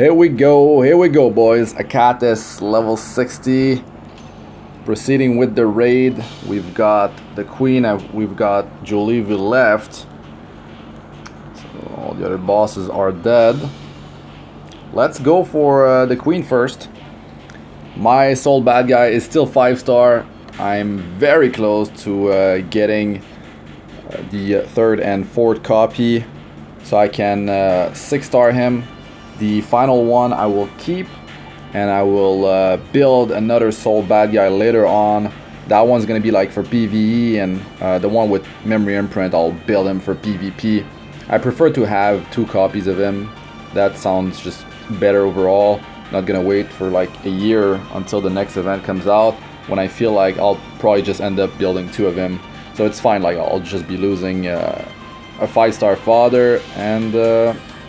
Here we go, boys. Akatis level 60. Proceeding with the raid. We've got the queen, we've got Juleeve left. So all the other bosses are dead. Let's go for the queen first. My Sol Badguy is still 5-star. I'm very close to getting the third and fourth copy, so I can 6-star him. The final one I will keep, and I will build another Sol Badguy later on. That one's gonna be like for PvE, and the one with memory imprint, I'll build him for PvP. I prefer to have 2 copies of him. That sounds just better overall. Not gonna wait for like a year until the next event comes out, when I feel like I'll probably just end up building 2 of him. So it's fine, like I'll just be losing a 5-star father and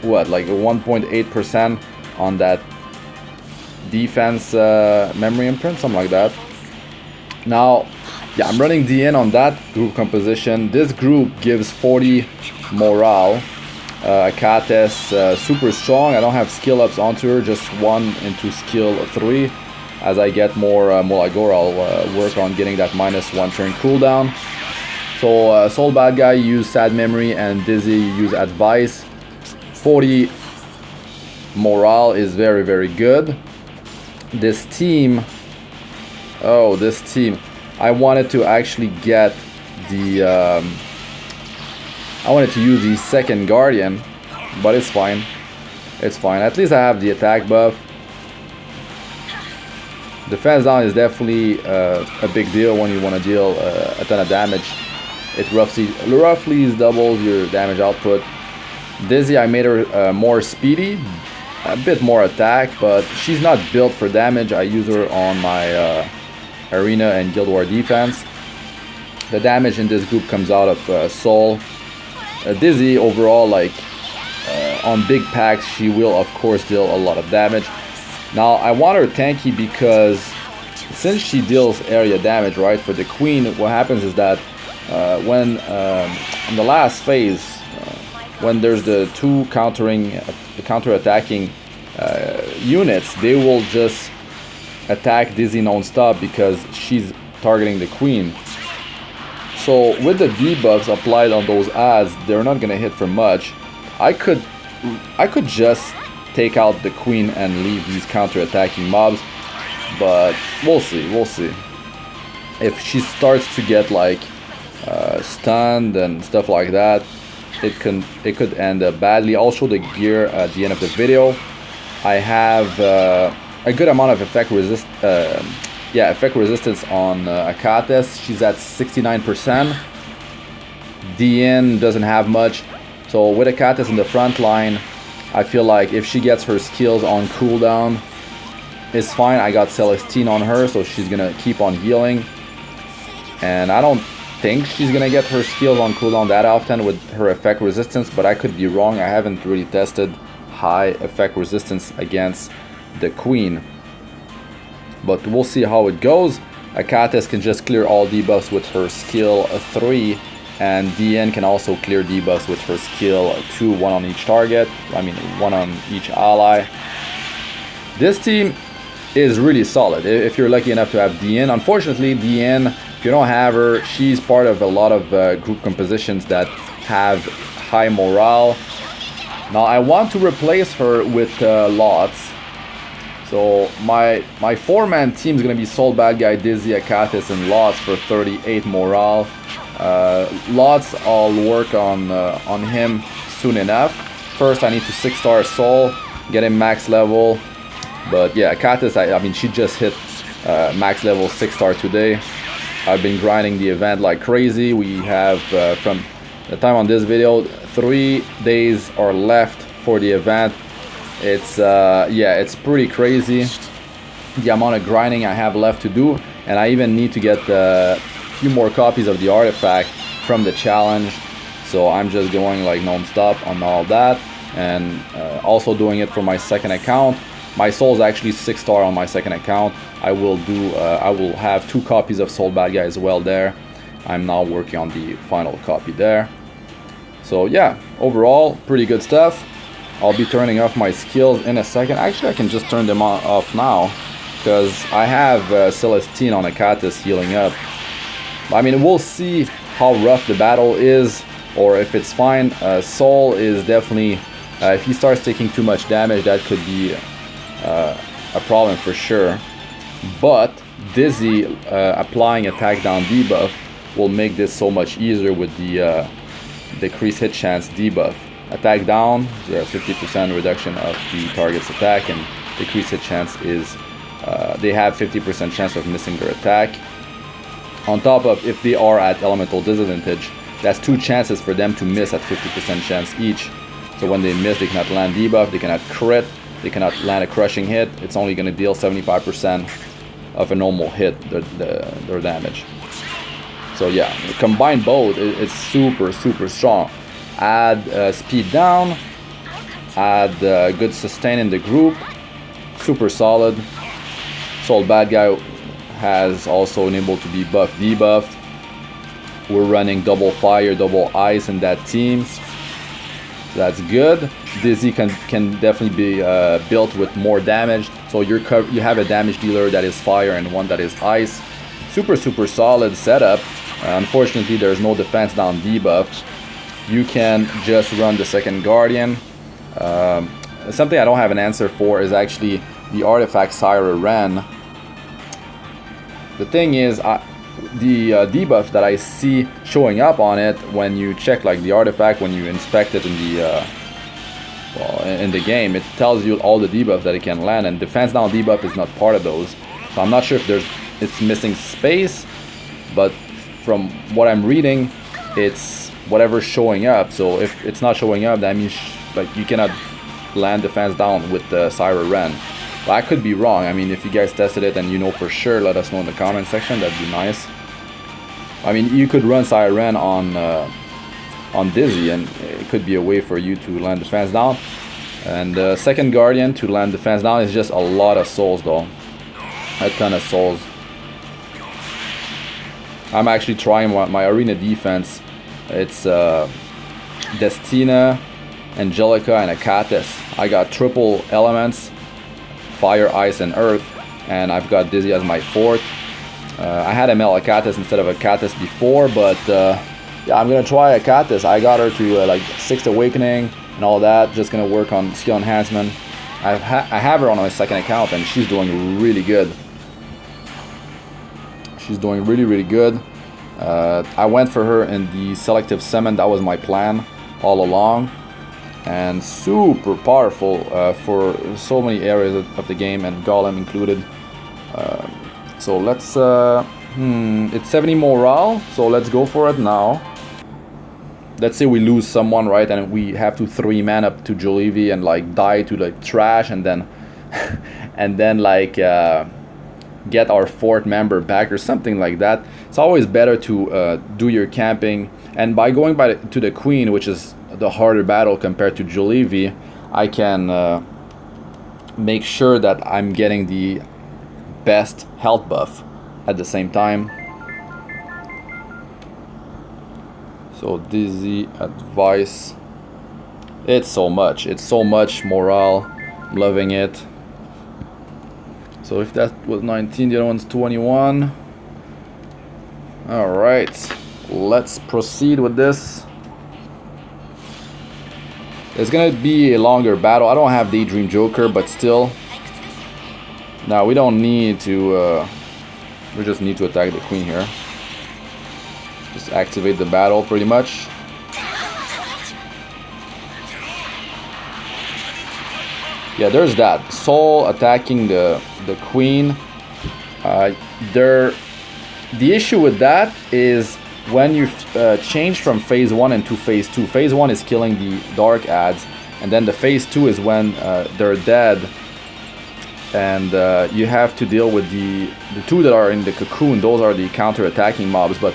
what, like 1.8% on that defense memory imprint, something like that. Now, yeah, I'm running DN on that group composition. This group gives 40 morale. Akatis super strong. I don't have skill ups onto her, just 1 into skill 3. As I get more Molagor, I'll work on getting that -1 turn cooldown. So Sol Badguy use Sad Memory and Dizzy use Advice. 40 morale is very, very good. This team, I wanted to actually get the I wanted to use the second Guardian, but it's fine. It's fine. At least I have the attack buff. Defense down is definitely a big deal when you want to deal a ton of damage. It roughly doubles your damage output. Dizzy, I made her more speedy, a bit more attack, but she's not built for damage. I use her on my arena and guild war defense. The damage in this group comes out of Sol. Dizzy overall, like on big packs, she will of course deal a lot of damage. Now I want her tanky because since she deals area damage, right, for the queen, what happens is that when in the last phase, when there's the 2 counter-attacking units, they will just attack Dizzy non-stop because she's targeting the queen. So with the debuffs applied on those ads, they're not gonna hit for much. I could just take out the queen and leave these counter-attacking mobs, but we'll see. If she starts to get like stunned and stuff like that, it could end badly. I'll show the gear at the end of the video. I have a good amount of effect resistance on Akatis. She's at 69%. DN doesn't have much, so with Akatis in the front line, I feel like if she gets her skills on cooldown, it's fine. I got Celestine on her, so she's gonna keep on healing, and I don't think she's gonna get her skills on cooldown that often with her effect resistance, but I could be wrong. I haven't really tested high effect resistance against the queen, but we'll see how it goes. Akatis can just clear all debuffs with her skill 3, and DN can also clear debuffs with her skill 2, 1 on each target. I mean 1 on each ally. This team is really solid if you're lucky enough to have DN. Unfortunately, DN, if you don't have her, she's part of a lot of group compositions that have high morale. Now I want to replace her with Lots. So my 4-man team is going to be Sol Badguy, Dizzy, Akatis, and Lots for 38 morale. Lots, I'll work on him soon enough. First I need to 6-star Sol, get him max level. But yeah, Akatis, I mean, she just hit max level 6-star today. I've been grinding the event like crazy. We have, from the time on this video, 3 days are left for the event. It's, yeah, it's pretty crazy, the amount of grinding I have left to do. And I even need to get a few more copies of the artifact from the challenge. So I'm just going like non-stop on all that. And also doing it for my second account. My Sol's actually 6-star on my second account. I will have 2 copies of Sol Badguy as well there. I'm now working on the final copy there. So yeah, overall, pretty good stuff. I'll be turning off my skills in a second. Actually, I can just turn them off now, because I have Celestine on Akatis healing up. I mean, we'll see how rough the battle is, or if it's fine. Sol is definitely, if he starts taking too much damage, that could be a problem for sure. But Dizzy applying attack down debuff will make this so much easier with the decreased hit chance debuff. Attack down, 50% reduction of the target's attack, and decreased hit chance is they have 50% chance of missing their attack. On top of, if they are at elemental disadvantage, that's 2 chances for them to miss at 50% chance each. So when they miss, they cannot land debuff, they cannot crit, they cannot land a crushing hit. It's only going to deal 75% of a normal hit, their damage. So yeah, combine both, it's super strong. Add speed down, add good sustain in the group, super solid. Sol Badguy has also enabled to be buff debuff. We're running double fire, double ice in that team, so that's good. Dizzy can definitely be built with more damage, so you have a damage dealer that is fire and one that is ice. Super solid setup. Unfortunately, there's no defense down debuff. You can just run the second guardian. Something I don't have an answer for is actually the artifact Sire Ren. The thing is, the debuff that I see showing up on it when you check like the artifact, when you inspect it in the in the game, it tells you all the debuffs that it can land, and defense down debuff is not part of those. So I'm not sure if it's missing space, but from what I'm reading, it's whatever's showing up. So if it's not showing up, that means like you cannot land defense down with the Sire Ren. But I could be wrong. I mean, if you guys tested it and you know for sure, let us know in the comment section. That'd be nice. I mean, you could run Sire Ren on Dizzy, and it could be a way for you to land defense down. And second guardian to land defense down is just a lot of souls though, a ton of souls. I'm actually trying my arena defense. It's Destina, Angelica, and Akatis. I got triple elements, fire, ice, and earth, and I've got Dizzy as my fourth. I had ML Akatis instead of Akatis before, but yeah, I'm gonna try Akatis. I got her to like 6th awakening and all that. Just gonna work on skill enhancement. I have her on my second account, and she's doing really good. She's doing really good. I went for her in the selective summon. That was my plan all along, and super powerful for so many areas of the game, and Golem included. So let's it's 70 morale, so let's go for it now. Let's say we lose someone, right, and we have to 3-man up to Juleeve and like die to like trash, and then and then like get our 4th member back or something like that. It's always better to do your camping, and by going to the Queen, which is the harder battle compared to Juleeve, I can make sure that I'm getting the best health buff at the same time. So Dizzy advice, it's so much morale. I'm loving it. So if that was 19, the other one's 21. Alright, let's proceed with this. It's gonna be a longer battle. I don't have Daydream Joker, but still. Now we don't need to, we just need to attack the Queen here. Just activate the battle pretty much. Yeah, there's that. Sol attacking the Queen. The issue with that is when you change from phase 1 into phase 2. Phase 1 is killing the dark ads, and then the phase 2 is when they're dead, and you have to deal with the 2 that are in the cocoon. Those are the counter-attacking mobs, but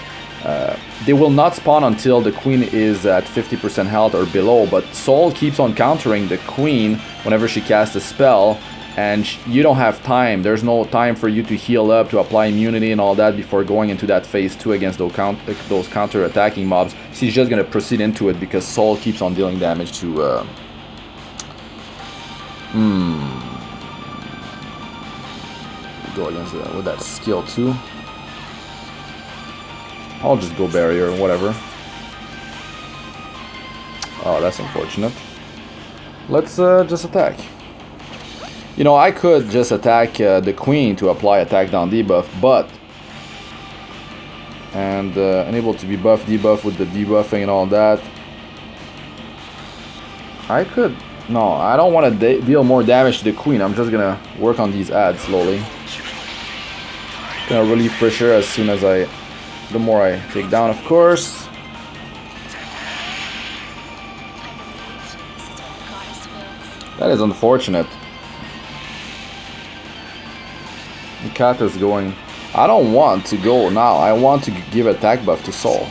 they will not spawn until the Queen is at 50% health or below. But Sol keeps on countering the Queen whenever she casts a spell, and you don't have time. There's no time for you to heal up, to apply immunity and all that before going into that phase 2 against those counter-attacking mobs. She's just gonna proceed into it because Sol keeps on dealing damage to Go against that with that skill too. I'll just go barrier, whatever. Oh, that's unfortunate. Let's just attack. You know, I could just attack the queen to apply attack down debuff, but and unable to be buff debuff with the debuffing and all that. I could. No, I don't want to deal more damage to the queen. I'm just gonna work on these ads slowly. Gonna relieve pressure as soon as the more I take down, of course. That is unfortunate. The cat is going. I don't want to go now. I want to give attack buff to Sol.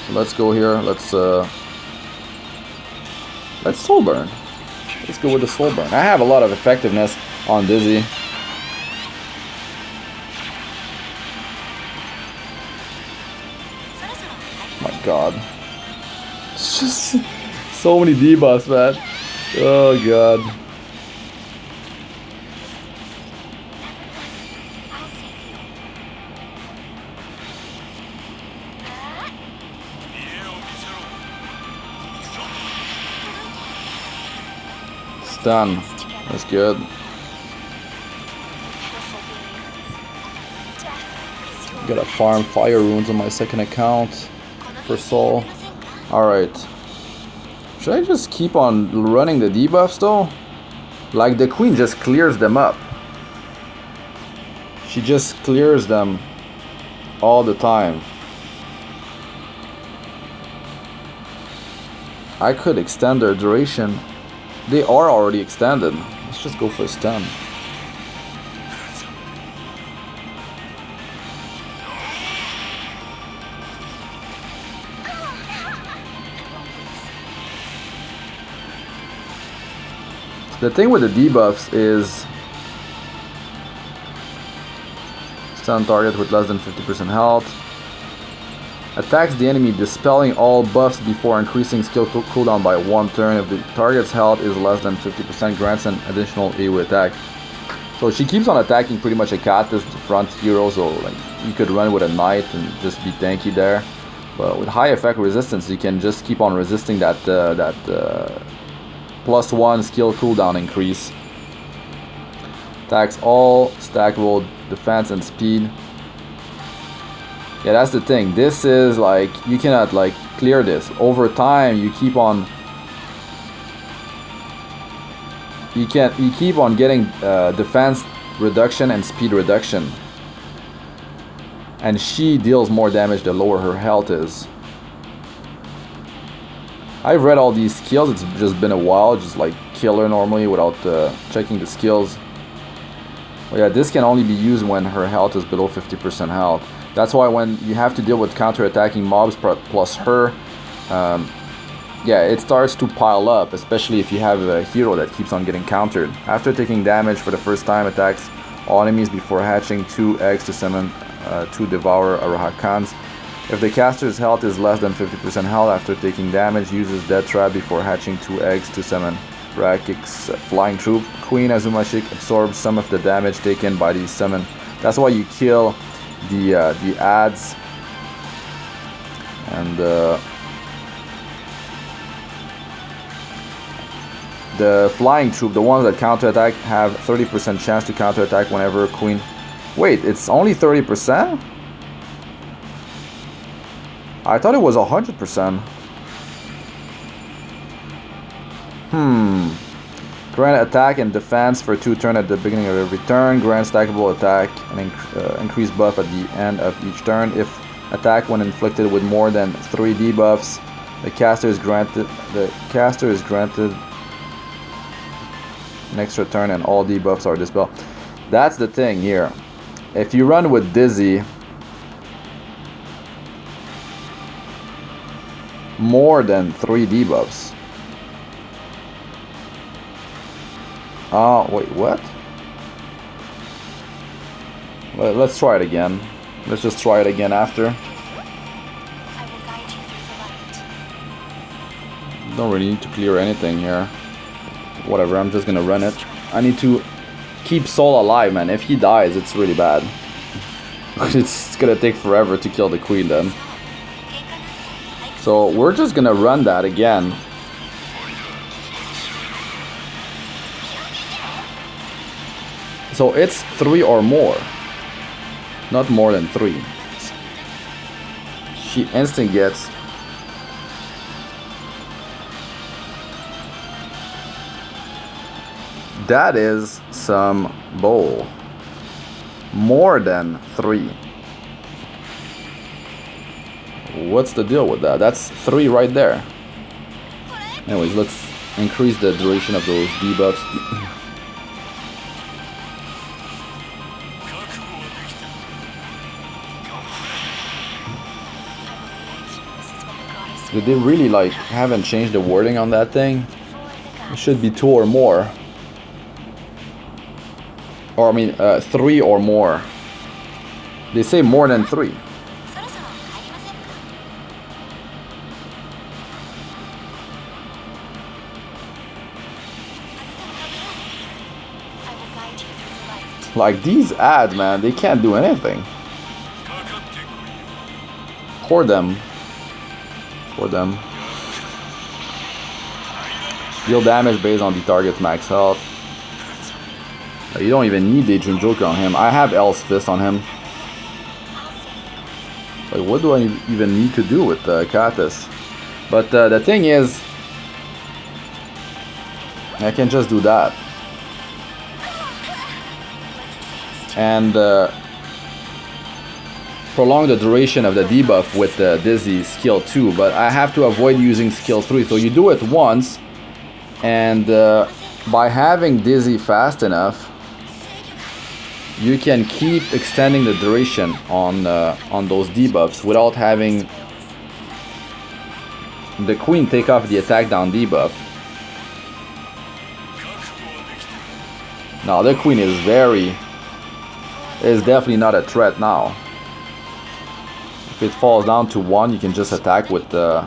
So let's go here. Let's soul burn. Let's go with the soul burn. I have a lot of effectiveness on Dizzy. Oh my god. It's just so many debuffs, man. Oh god. Done. That's good. Gotta farm fire runes on my second account for Sol. Alright. Should I just keep on running the debuffs though? Like the queen just clears them up. She just clears them all the time. I could extend their duration. They are already extended. Let's just go for a stun. The thing with the debuffs is stun target with less than 50% health. Attacks the enemy dispelling all buffs before increasing skill cooldown by 1 turn. If the target's health is less than 50%, grants an additional AoE attack. So she keeps on attacking pretty much a cat as the front hero, so like you could run with a knight and just be tanky there. But with high effect resistance, you can just keep on resisting that +1 skill cooldown increase. Attacks all stack roll defense and speed. Yeah, that's the thing. This is like, you cannot like clear this. Over time, you keep on getting defense reduction and speed reduction. And she deals more damage the lower her health is. I've read all these skills, it's just been a while, just like kill her normally without checking the skills. But yeah, this can only be used when her health is below 50% health. That's why when you have to deal with counter-attacking mobs plus her, yeah, it starts to pile up, especially if you have a hero that keeps on getting countered. After taking damage for the first time, attacks all enemies before hatching 2 eggs to summon 2 Devour Arahakans. If the caster's health is less than 50% health after taking damage, uses Death Trap before hatching 2 eggs to summon Rakik's Flying Troop. Queen Azumashik absorbs some of the damage taken by the summon. That's why you kill the ads and the Flying Troop, the ones that counterattack, have 30% chance to counterattack whenever Queen. Wait, it's only 30%? I thought it was 100%. Grant attack and defense for 2 turns at the beginning of every turn. Grant stackable attack and increased buff at the end of each turn. If attack when inflicted with more than 3 debuffs, the caster is granted an extra turn and all debuffs are dispelled. That's the thing here. If you run with Dizzy, more than 3 debuffs. Oh, wait, what? Well, let's try it again. Let's just try it again after. Don't really need to clear anything here. whatever, I'm just gonna run it. I need to keep Sol alive, man. If he dies, it's really bad. It's gonna take forever to kill the queen then. So we're just gonna run that again. So it's 3 or more. Not more than 3. She instant gets... That is some bull. More than 3. What's the deal with that? That's 3 right there. Anyways, let's increase the duration of those debuffs. Did they really like haven't changed the wording on that thing? It should be 2 or more. Or I mean 3 or more. They say more than 3. Like these ads, man, they can't do anything. Pour them. Pour them. Deal damage based on the target's max health. You don't even need Daydream Joker on him. I have El's Fist on him. Like, what do I even need to do with Katis? But the thing is, I can just do that. And prolong the duration of the debuff with the Dizzy skill 2, but I have to avoid using skill 3. So you do it once, and by having Dizzy fast enough, you can keep extending the duration on those debuffs without having the queen take off the attack down debuff. Now the queen is definitely not a threat now. If it falls down to 1, you can just attack with a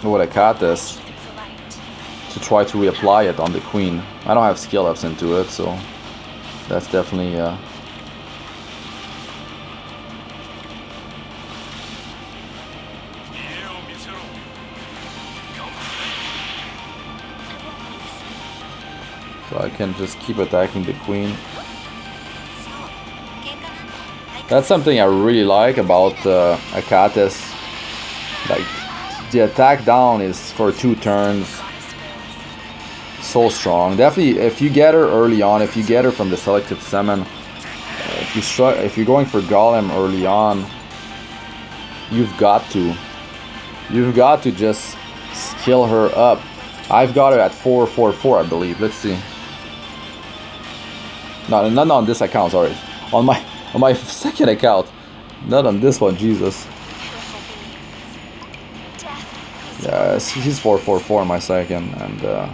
Katis to try to reapply it on the queen. I don't have skill ups into it, so that's definitely so I can just keep attacking the queen. That's something I really like about Katis. Like, the attack down is for 2 turns. So strong. Definitely, if you get her early on, if you get her from the selective summon, if you're going for Golem early on, you've got to just skill her up. I've got her at 444, I believe. Let's see. No, not on this account, sorry. On my second account, not on this one. Jesus. Yeah, she's 444 on my second, and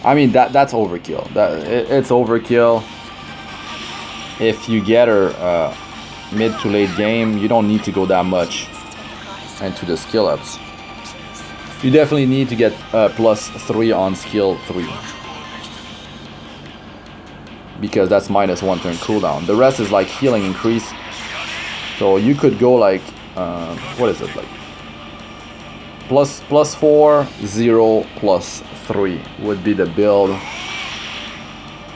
I mean that's overkill. It's overkill. If you get her mid to late game, you don't need to go that much into the skill ups. You definitely need to get +3 on skill 3. Because that's -1 turn cooldown. The rest is like healing increase. So you could go like, what is it, like +4, 0, +3 would be the build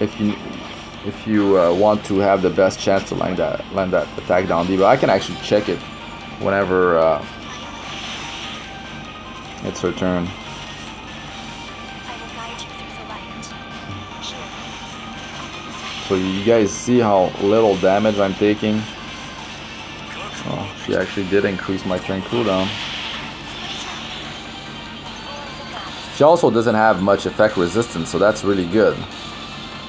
if you want to have the best chance to land that attack down deep. But I can actually check it whenever it's her turn. So you guys see how little damage I'm taking? Oh, she actually did increase my turn cooldown. She also doesn't have much effect resistance, so that's really good.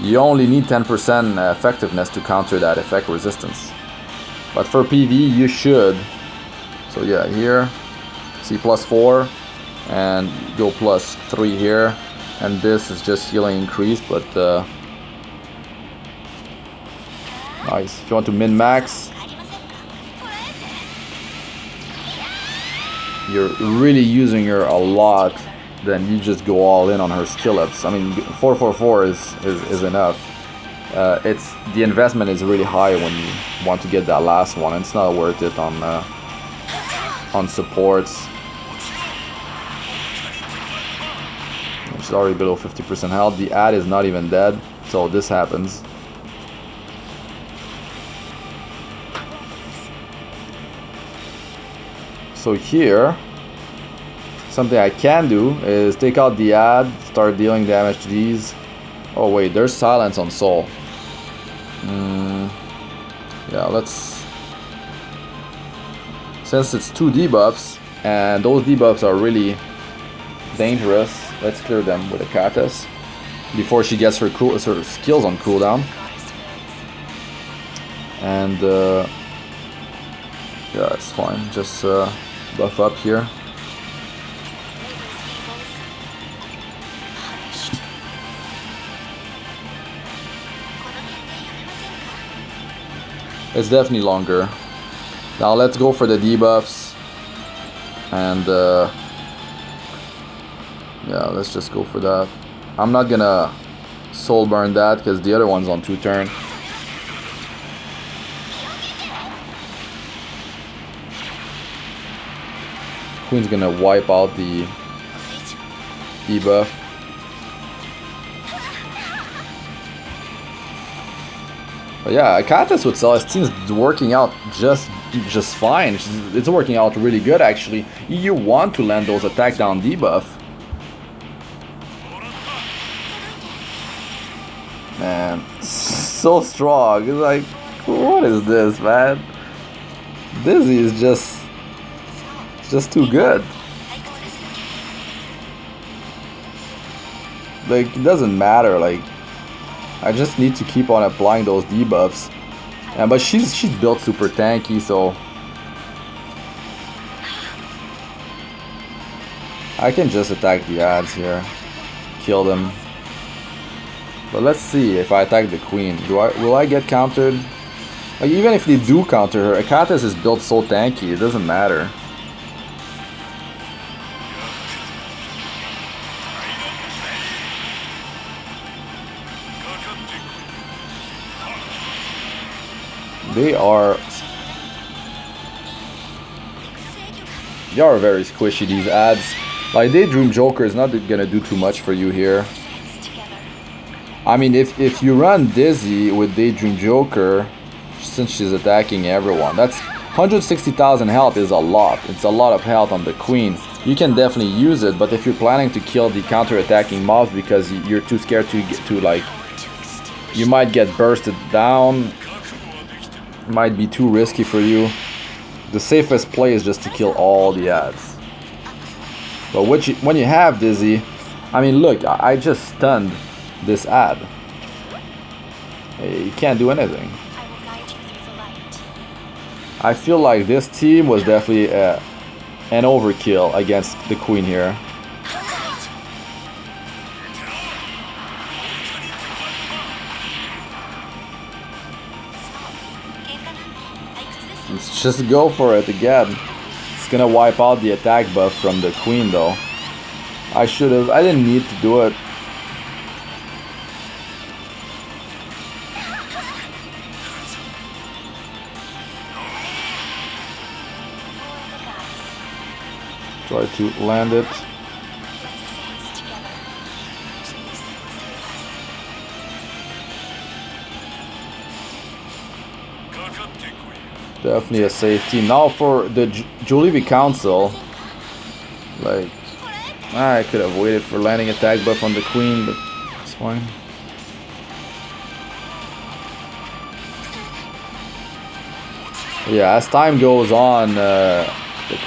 You only need 10% effectiveness to counter that effect resistance. But for PV, you should. So yeah, here, see +4, and go +3 here. And this is just healing increase, but nice. If you want to min-max, you're really using her a lot, then you just go all in on her skill ups. I mean, 444 is enough. It's the investment is really high when you want to get that last one. It's not worth it on supports. She's already below 50% health. The ad is not even dead, so this happens. So here, something I can do is take out the ad, start dealing damage to these. Oh wait, there's silence on Soul. Yeah, let's... Since it's 2 debuffs, and those debuffs are really dangerous, let's clear them with a Katas before she gets her skills on cooldown. And yeah, it's fine. Just buff up here. It's definitely longer. Now let's go for the debuffs. And yeah, let's just go for that. I'm not gonna soul burn that because the other one's on 2 turn. Queen's gonna wipe out the debuff. But yeah, Katas with Celestine is working out just fine. It's working out really good actually. You want to land those attack down debuff. Man, so strong. It's like, what is this, man? Dizzy is just too good. Like, it doesn't matter, like I just need to keep on applying those debuffs. And but she's built super tanky, so I can just attack the ads here, kill them. But let's see if I attack the queen. Will I get countered? Like, even if they do counter her, Akatas is built so tanky, it doesn't matter. They are very squishy, these ads. Like, Daydream Joker is not gonna do too much for you here. I mean, if you run Dizzy with Daydream Joker, since she's attacking everyone, that's 160,000 health is a lot. It's a lot of health on the queen. You can definitely use it, but if you're planning to kill the counter-attacking mobs because you're too scared to like, you might get bursted down. Might be too risky for you. The safest play is just to kill all the ads. But when you have Dizzy, I mean, look, I just stunned this ad. You can't do anything. I feel like this team was definitely an overkill against the queen here. Let's just go for it again. It's gonna wipe out the attack buff from the queen though. I didn't need to do it. Try to land it. Definitely a safe team. Now for the Juleeve Council, like, I could have waited for landing attack buff on the queen, but it's fine. Yeah, as time goes on, the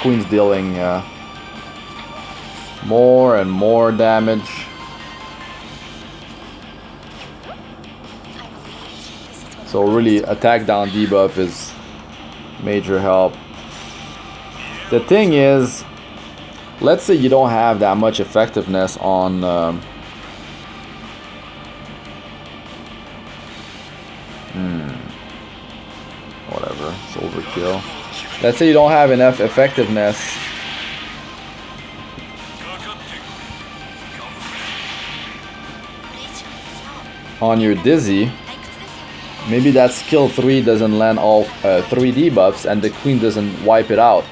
queen's dealing more and more damage. So really, attack down debuff is major help. The thing is, let's say you don't have that much effectiveness on whatever, it's overkill. Let's say you don't have enough effectiveness on your Dizzy, maybe that skill 3 doesn't land all 3 debuffs and the queen doesn't wipe it out.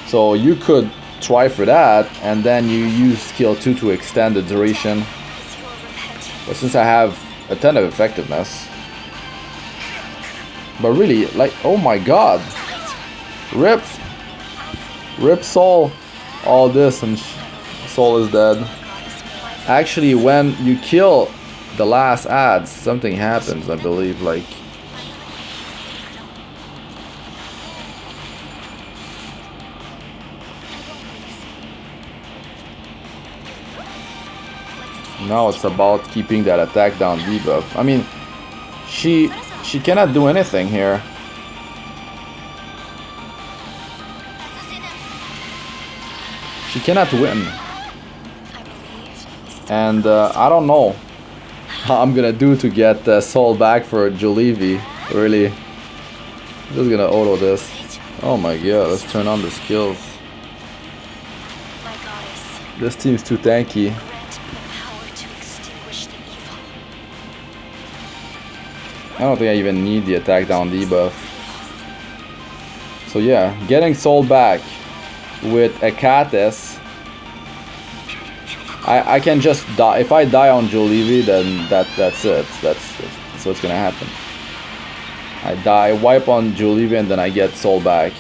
So you could try for that and then you use skill 2 to extend the duration. But since I have a ton of effectiveness. But really, like, oh my god. Rip Sol. All this and Sol is dead. Actually, when you kill the last ads, something happens, I believe, like... Now it's about keeping that attack down debuff. I mean, she cannot do anything here. She cannot win. And I don't know how I'm gonna do to get Sol back for Juleeve. Really. I'm just gonna auto this. Oh my god, let's turn on the skills. This team's too tanky. I don't think I even need the attack down debuff. So yeah, getting Sol back with a Catus. I can just die. If I die on Juleeve, then that's it. That's what's gonna happen. I die, wipe on Juleeve, and then I get Sol back.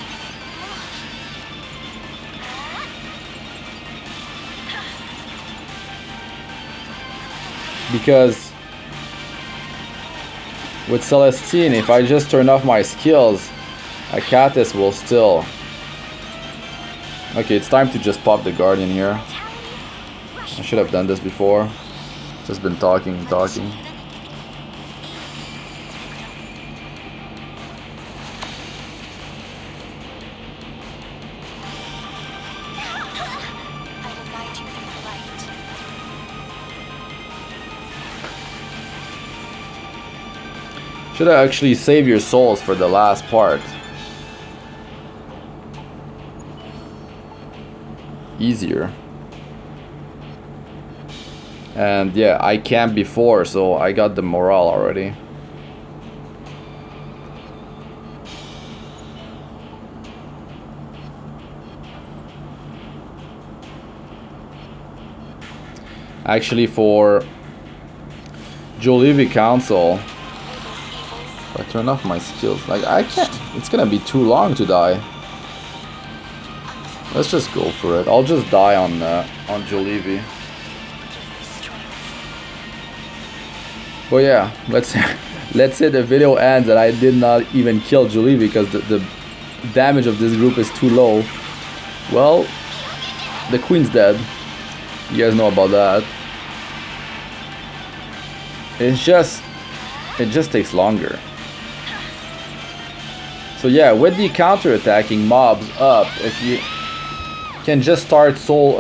Because with Celestine, if I just turn off my skills, a Catus will still... Okay, it's time to just pop the Guardian here. I should have done this before. Just been talking. Should I actually save your souls for the last part? Easier. And yeah, I camped before, so I got the morale already. Actually, for Juleeve Council, if I turn off my skills, like I can't, it's gonna be too long to die. Let's just go for it. I'll just die on Juleeve. But yeah, let's say the video ends and I did not even kill Juleeve because the damage of this group is too low. Well, the queen's dead. You guys know about that. It just takes longer. So yeah, with the counter-attacking mobs up, if you can just start Sol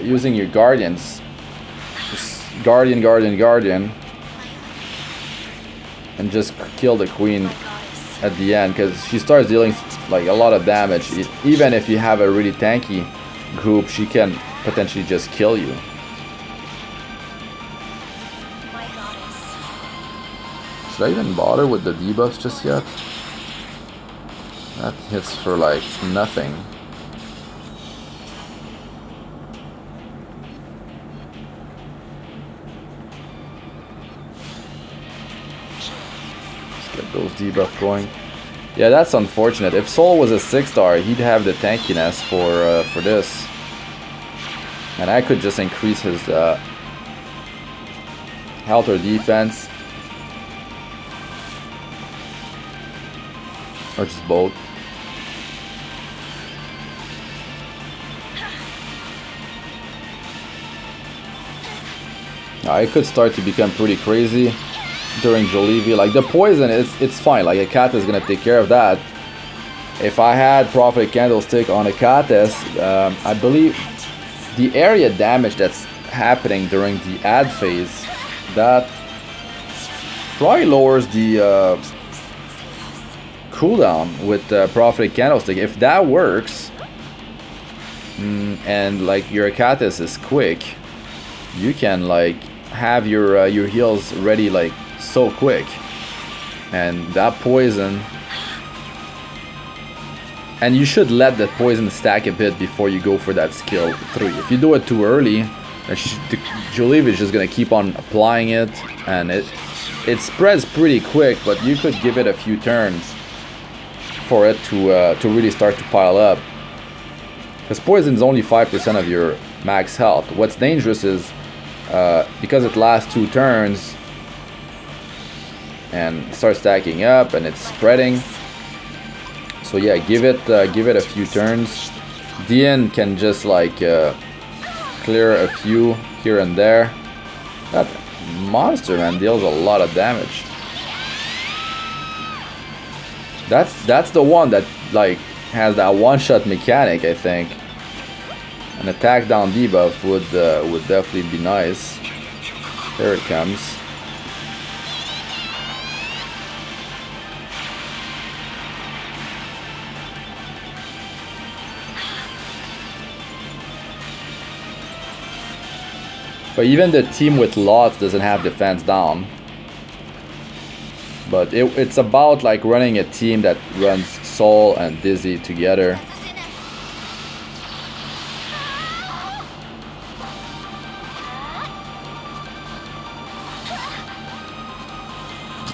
using your guardians. Just guardian. And just kill the queen at the end, because she starts dealing like a lot of damage. Even if you have a really tanky group, she can potentially just kill you. Should I even bother with the debuffs just yet? That hits for like nothing. Get those debuff going. Yeah, that's unfortunate. If Sol was a 6-star, he'd have the tankiness for this, and I could just increase his health or defense, or just both. I could start to become pretty crazy during Juleeve. Like the poison, it's fine. Like a Catus is gonna take care of that. If I had Prophet Candlestick on a Catus, I believe the area damage that's happening during the ad phase, that probably lowers the cooldown with Prophet Candlestick. If that works, and like your Catus is quick, you can like have your heals ready like so quick. And that poison... And you should let that poison stack a bit before you go for that skill 3. If you do it too early, Juleeve is just gonna keep on applying it, and it spreads pretty quick, but you could give it a few turns for it to really start to pile up. Because poison is only 5% of your max health. What's dangerous is because it lasts 2 turns and starts stacking up and it's spreading. So yeah, give it a few turns. DN can just like clear a few here and there. That monster, man, deals a lot of damage. That's the one that like has that one-shot mechanic, I think. An attack down debuff would definitely be nice. There it comes. But even the team with lots doesn't have defense down. But it's about like running a team that runs Sol and Dizzy together.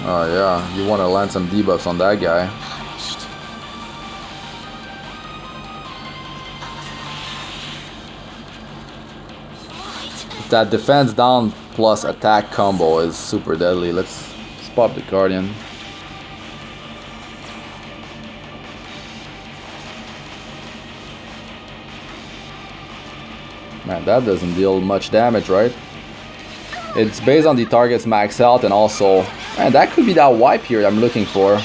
Oh yeah, you want to land some debuffs on that guy. That defense down plus attack combo is super deadly. Let's pop the Guardian. Man, that doesn't deal much damage, right? It's based on the target's max health, and also, man, that could be that wipe here I'm looking for.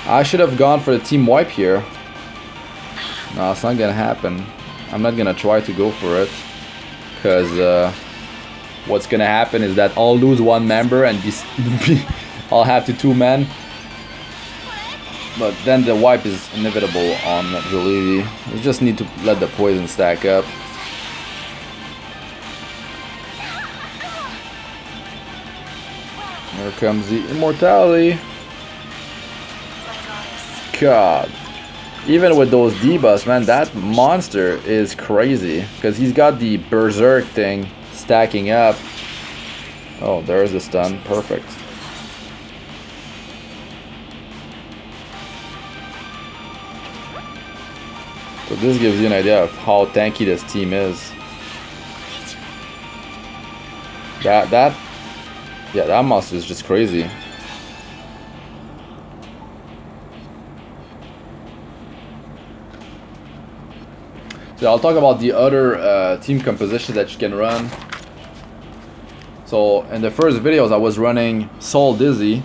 I should have gone for the team wipe here. No, it's not gonna happen. I'm not gonna try to go for it, because what's gonna happen is that I'll lose one member and I'll have to 2 men. But then the wipe is inevitable on Juleeve. We just need to let the poison stack up. Here comes the immortality. God. Even with those debuffs, man, that monster is crazy. Because he's got the berserk thing stacking up. Oh, there's the stun. Perfect. So this gives you an idea of how tanky this team is. That monster is just crazy. So I'll talk about the other team composition that you can run. So in the first videos I was running Sol Dizzy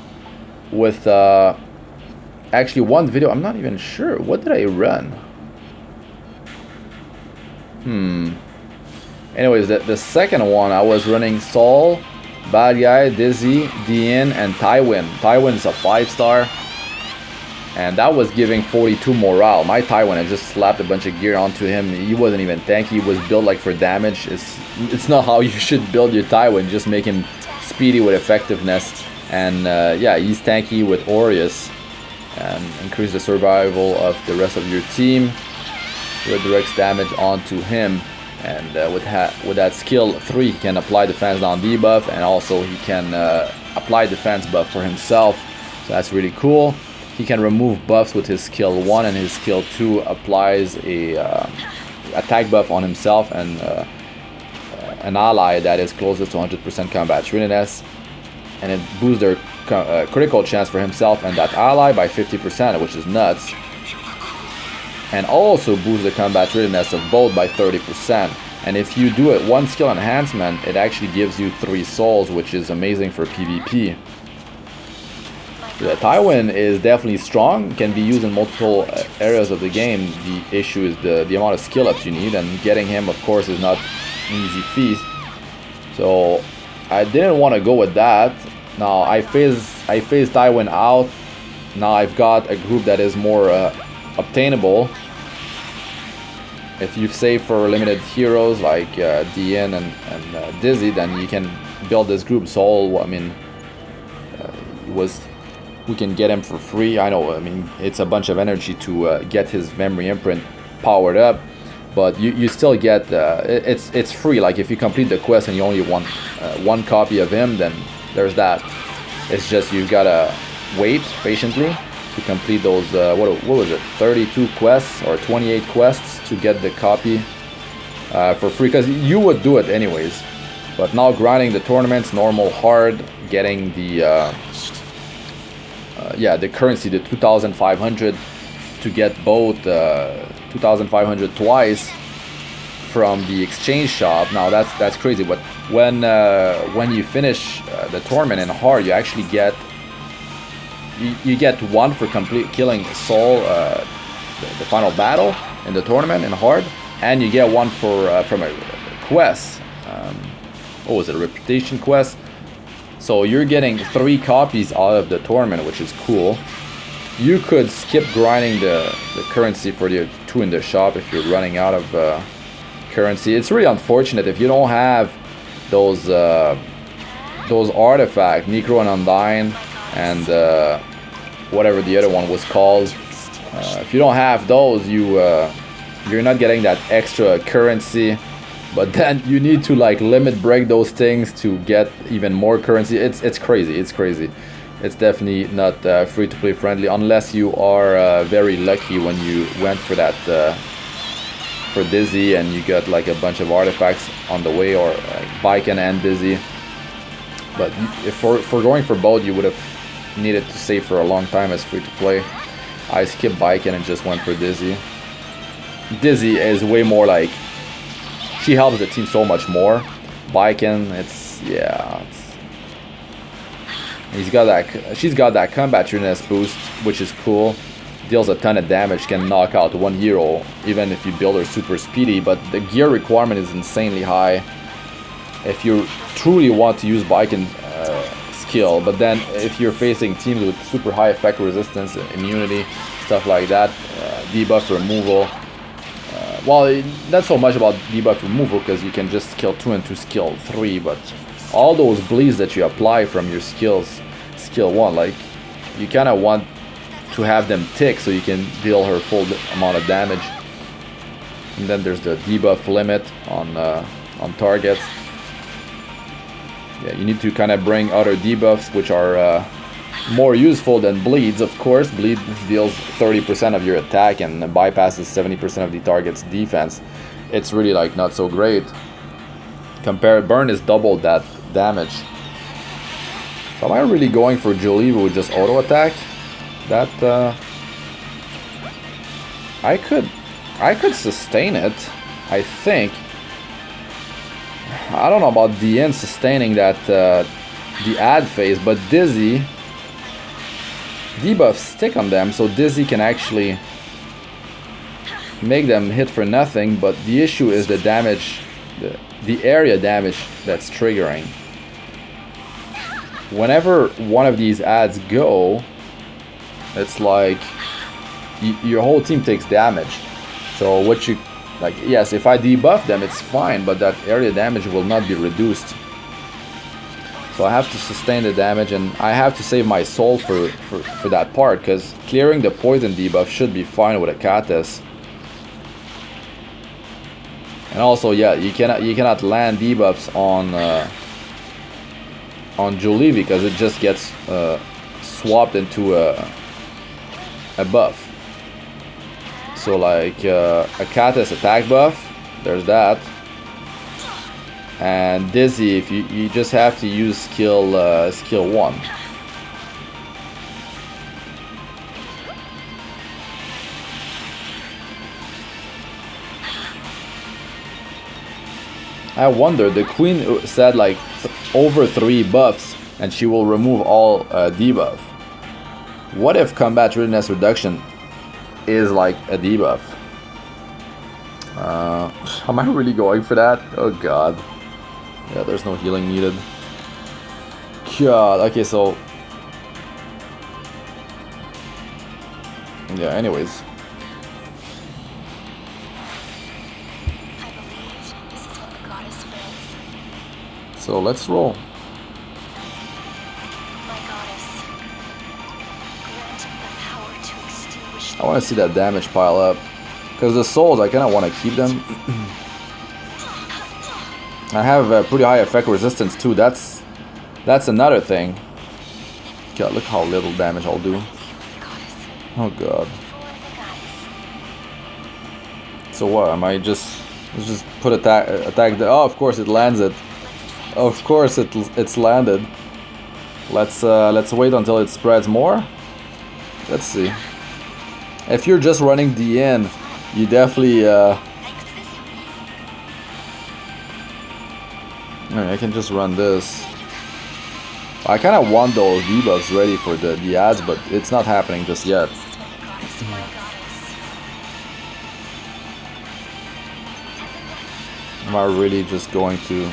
with actually one video, I'm not even sure, what did I run? Anyways, the second one I was running Sol, Badguy, Dizzy, Dian, and Tywin. Tywin's a 5-star. And that was giving 42 morale. My Tywin, I just slapped a bunch of gear onto him. He wasn't even tanky. He was built like for damage. It's not how you should build your Tywin. Just make him speedy with effectiveness. And yeah, he's tanky with Aureus. And increase the survival of the rest of your team. Redirects damage onto him. And with that skill 3, he can apply defense down debuff. And also he can apply defense buff for himself. So that's really cool. He can remove buffs with his skill 1, and his skill 2 applies a attack buff on himself and an ally that is closest to 100% combat readiness, and it boosts their critical chance for himself and that ally by 50%, which is nuts, and also boosts the combat readiness of both by 30%. And if you do it 1 skill enhancement, it actually gives you 3 souls, which is amazing for PvP. The Tywin is definitely strong, can be used in multiple areas of the game. The issue is the amount of skill ups you need, and getting him, of course, is not an easy feat. So I didn't want to go with that. Now I phased Tywin out. Now I've got a group that is more obtainable. if you save for limited heroes like DN and Dizzy, then you can build this group. Sol, I mean, we can get him for free. I know, I mean, it's a bunch of energy to get his memory imprint powered up, but you still get it's free. Like if you complete the quest and you only want one copy of him, then there's that. It's just you've gotta wait patiently to complete those what was it, 32 quests or 28 quests to get the copy for free, because you would do it anyways. But now grinding the tournaments, normal, hard, getting the yeah, the currency, the 2,500, to get both 2,500 twice from the exchange shop. Now that's crazy. But when you finish the tournament in hard, you actually get you get one for killing Sol, the final battle in the tournament in hard, and you get one for from a quest. What was it, a reputation quest? So you're getting 3 copies out of the tournament, which is cool. You could skip grinding the currency for the 2 in the shop if you're running out of currency. It's really unfortunate if you don't have those artifacts, Necro and Undyne, and whatever the other one was called. If you don't have those, you're not getting that extra currency. But then you need to like limit break those things to get even more currency. It's crazy. It's crazy. It's definitely not free to play friendly unless you are very lucky when you went for that for Dizzy and you got like a bunch of artifacts on the way, or Baiken and Dizzy. But if for going for both, you would have needed to save for a long time as free to play. I skipped Baiken and just went for Dizzy. Dizzy is way more like, she helps the team so much more. Baiken, she's got that combat readiness boost, which is cool. Deals a ton of damage, can knock out one hero, even if you build her super speedy, but the gear requirement is insanely high if you truly want to use Baiken skill. But then if you're facing teams with super high effect resistance, immunity, stuff like that, debuff removal, well, not so much about debuff removal, because you can just skill 2 and 2 skill 3, but all those bleeds that you apply from your skills, skill 1, like, you kind of want to have them tick so you can deal her full amount of damage. And then there's the debuff limit on targets. Yeah, you need to kind of bring other debuffs, which are more useful than bleeds, of course. Bleed deals 30% of your attack and bypasses 70% of the target's defense. It's really like not so great. Burn is double that damage. So am I really going for Juleeve with just auto attack? That I could sustain it, I think. I don't know about DN sustaining that the ad phase, but Dizzy debuffs stick on them, so Dizzy can actually make them hit for nothing. But the issue is the damage, the area damage that's triggering. Whenever one of these ads go, it's like your whole team takes damage. So what you like, yes, if I debuff them, it's fine, but that area damage will not be reduced. So I have to sustain the damage, and I have to save my soul for that part, because clearing the poison debuff should be fine with a Kates. And also, yeah, you cannot land debuffs on Juleeve, because it just gets swapped into a buff. So like a Kates attack buff, there's that. And Dizzy, if you just have to use skill 1. I wonder, the queen said like over 3 buffs and she will remove all debuff. What if combat readiness reduction is like a debuff? Am I really going for that? Oh god. Yeah, there's no healing needed. God, okay, so... yeah, anyways. So let's roll. I want to see that damage pile up. Because the souls, I kind of want to keep them. I have a pretty high effect resistance too. That's another thing. God, look how little damage I'll do. Oh god. So what? Am I just... Let's just put attack there. Oh, of course it lands it. Of course it's landed. Let's wait until it spreads more. Let's see. If you're just running DN, you definitely I can just run this. I kind of want those debuffs ready for the ads, but it's not happening just yet. Am I really just going to...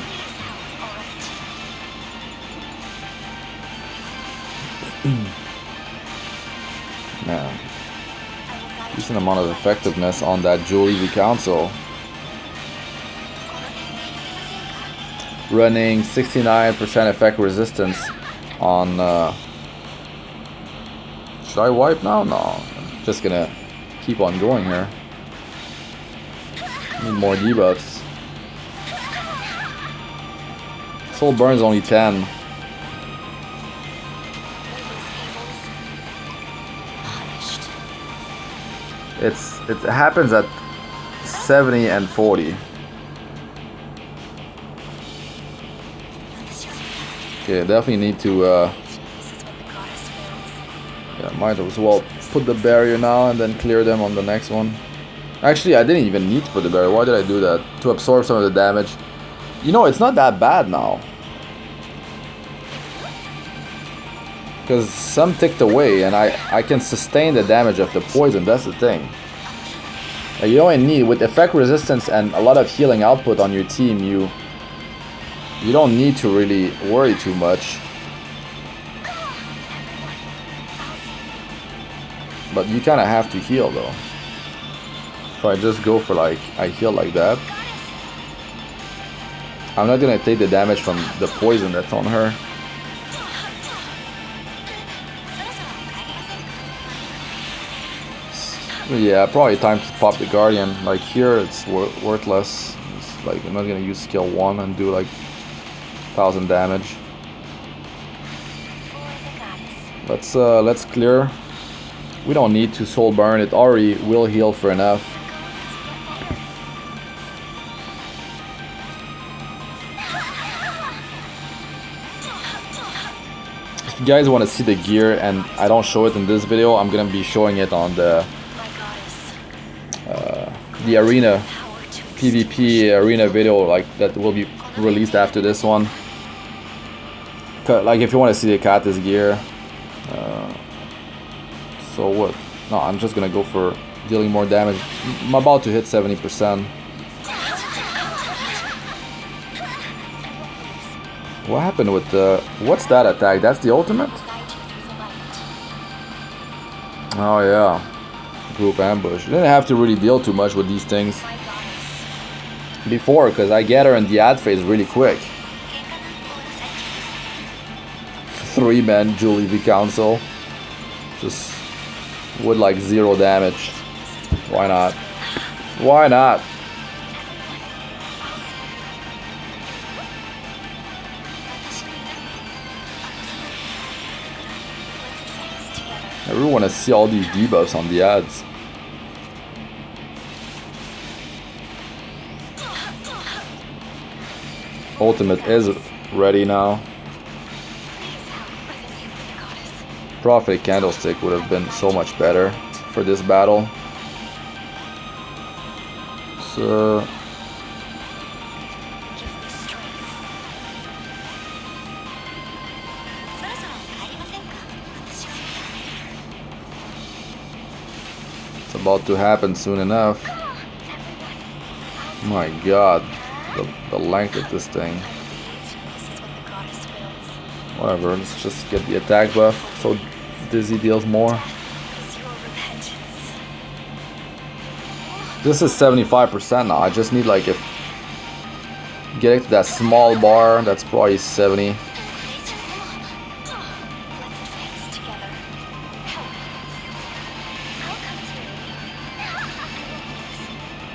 Man. Decent amount of effectiveness on that Juleeve console. Running 69% effect resistance on... Should I wipe now? No. I'm just gonna keep on going here. Need more debuffs. Soul Burn's only 10. It happens at 70 and 40. Okay, definitely need to yeah, might as well put the barrier now and then clear them on the next one. Actually, I didn't even need to put the barrier. Why did I do that? To absorb some of the damage. You know, it's not that bad now. Because some ticked away and I can sustain the damage of the poison. That's the thing. You don't need, with effect resistance and a lot of healing output on your team, you don't need to really worry too much. But you kind of have to heal though. If I just go for like, I heal like that, I'm not gonna take the damage from the poison that's on her. Yeah, probably time to pop the Guardian. Like here, it's worthless. It's like I'm not gonna use skill 1 and do like 1000 damage. Let's clear. We don't need to soul burn. It already will heal for enough. If you guys want to see the gear and I don't show it in this video, I'm gonna be showing it on the arena PvP arena video, like that will be released after this one. Like if you want to see the Katis gear. So what? No, I'm just gonna go for dealing more damage. I'm about to hit 70%. What happened with the... What's that attack? That's the ultimate? Oh yeah. Group ambush. Didn't have to really deal too much with these things before, because I get her in the ad phase really quick. 3-man Juleeve council. Just with like 0 damage. Why not? Why not? I really want to see all these debuffs on the ads. Ultimate is ready now. Prophet Candlestick would have been so much better for this battle. So it's about to happen soon enough. My god, the length of this thing. Whatever, let's just get the attack buff so Dizzy deals more. This is 75% now. I just need like Getting to that small bar, that's probably 70.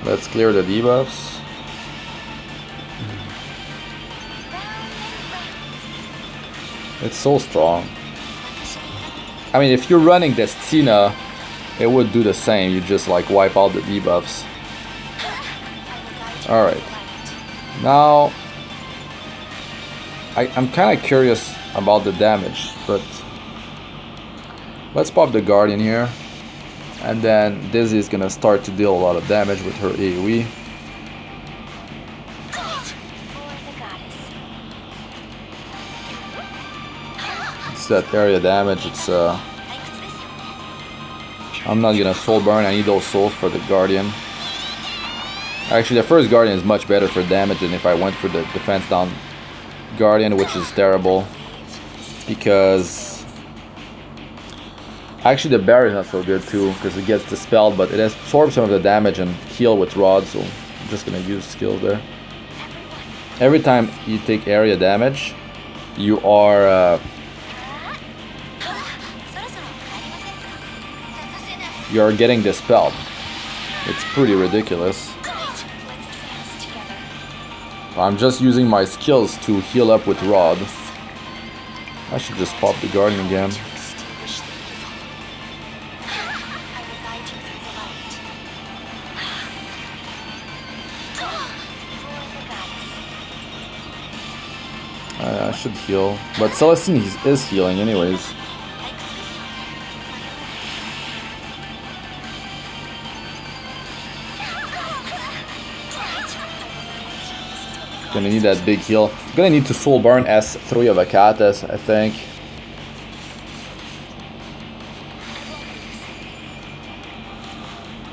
Let's clear the debuffs. It's so strong. I mean, if you're running this Tina, it would do the same. You just like wipe out the debuffs. Alright. Now, I'm kind of curious about the damage, but let's pop the Guardian here. And then Dizzy is gonna start to deal a lot of damage with her AoE. It's that area damage. It's I'm not gonna soul burn. I need those souls for the Guardian. Actually, the first Guardian is much better for damage than if I went for the defense down Guardian, which is terrible because actually the barrier is not so good too because it gets dispelled, but it absorbs some of the damage and heal with rod. So I'm just gonna use skills there. Every time you take area damage, you are you're getting dispelled. It's pretty ridiculous. I'm just using my skills to heal up with rod. I should just pop the Guardian again. I should heal, but Celestine is healing anyways. Gonna need that big heal. Gonna need to soul burn S3 of Akatas, I think.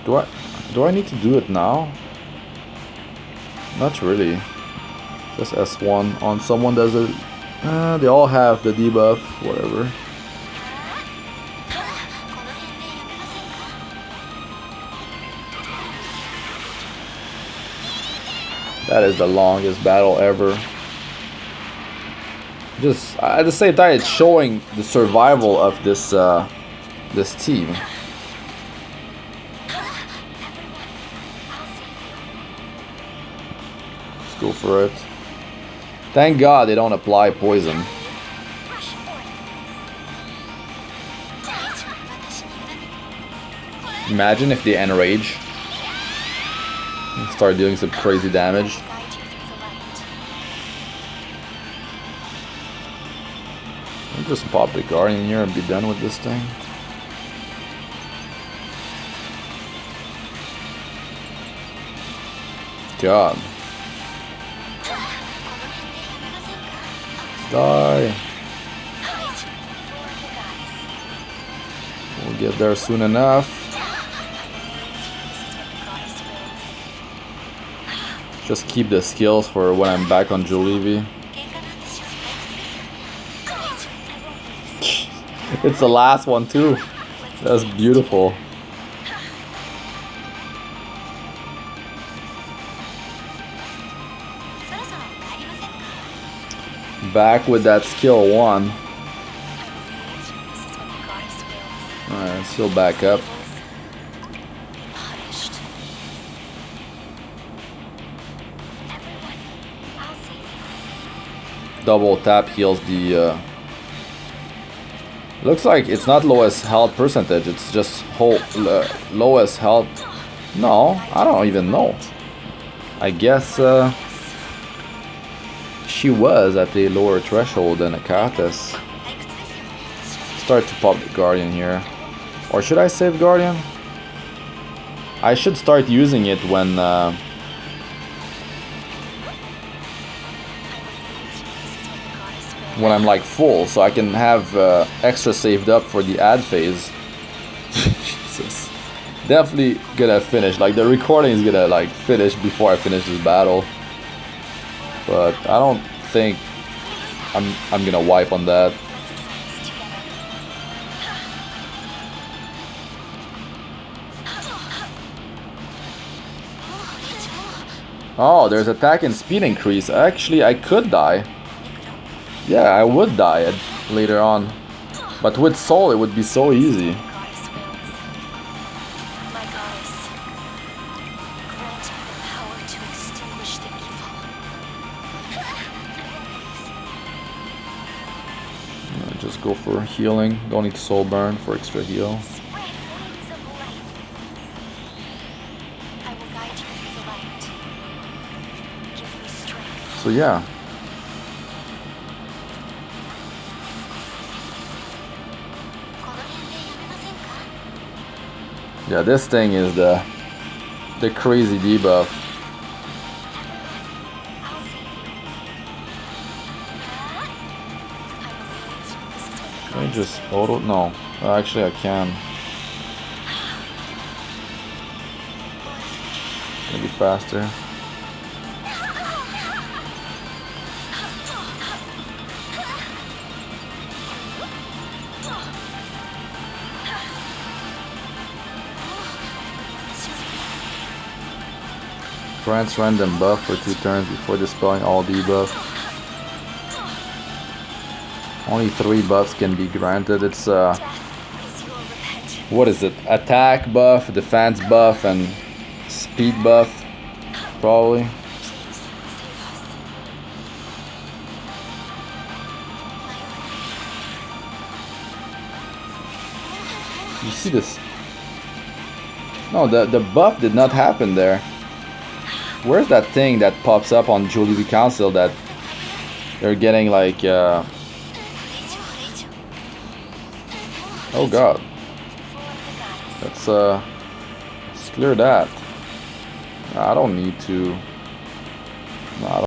Do I need to do it now? Not really. Just S1 on someone does it. They all have the debuff, whatever. That is the longest battle ever. Just at the same time, it's showing the survival of this this team. Let's go for it. Thank God they don't apply poison. Imagine if they enrage. Start doing some crazy damage. I'll just pop the Guardian here and be done with this thing. God. Die. We'll get there soon enough. Just keep the skills for when I'm back on Juleeve. It's the last one too. That's beautiful. Back with that skill 1. Alright, let's heal back up. Double tap heals the looks like it's not lowest health percentage, it's just lowest health. No, I don't even know. I guess she was at a lower threshold than Akatas. Start to pop the Guardian here. Or should I save Guardian? I should start using it when I'm like full, so I can have extra saved up for the ad phase. Jesus. Definitely gonna finish, like the recording is gonna like finish before I finish this battle. But I don't think I'm gonna wipe on that. Oh, there's attack and speed increase. Actually, I could die. Yeah, I would die later on. But with Soul, it would be so easy. Just go for healing. Don't need Soul Burn for extra heal. So yeah. Yeah, this thing is the crazy debuff. Can I just auto? No. Actually, I can. Maybe faster. Grants random buff for 2 turns before dispelling all debuff. Only 3 buffs can be granted. It's what is it? Attack buff, defense buff, and speed buff, probably. You see this? No, the buff did not happen there. Where's that thing that pops up on Juleeve Council that they're getting like oh god. Let's clear that. I don't need to. No, I don't